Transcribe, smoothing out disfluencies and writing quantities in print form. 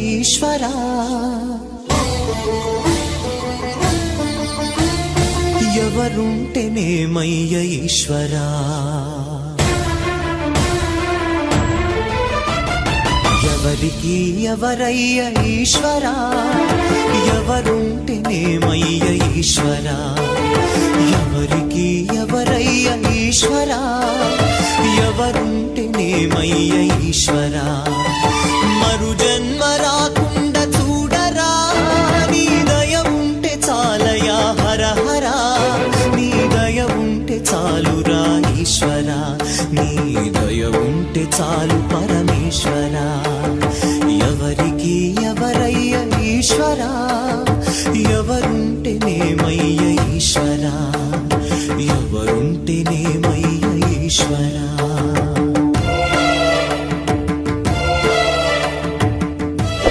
ఈశ్వరా ఎవరుంటేనేమయ్య ఈశ్వరా ఎవరికి ఎవరయ్య ఈశ్వరా ఎవరుంటేనేమయ్య ఈశ్వరా ఎవరికి ఎవరయ్య ఈశ్వరా ఎవరుంటేనేమయ్య ఈశ్వరా మరు జన్మ రాకుండా చూడరా నీ దయ ఉంటే చాలయా హర హరా నీ దయ ఉంటే చాలురా ఈశ్వరా నీ దయ ఉంటే చాలు పరమేశ్వరా ఎవరికి ఎవరయ్య ఈశ్వరా ఎవరుంటేనేమయ్య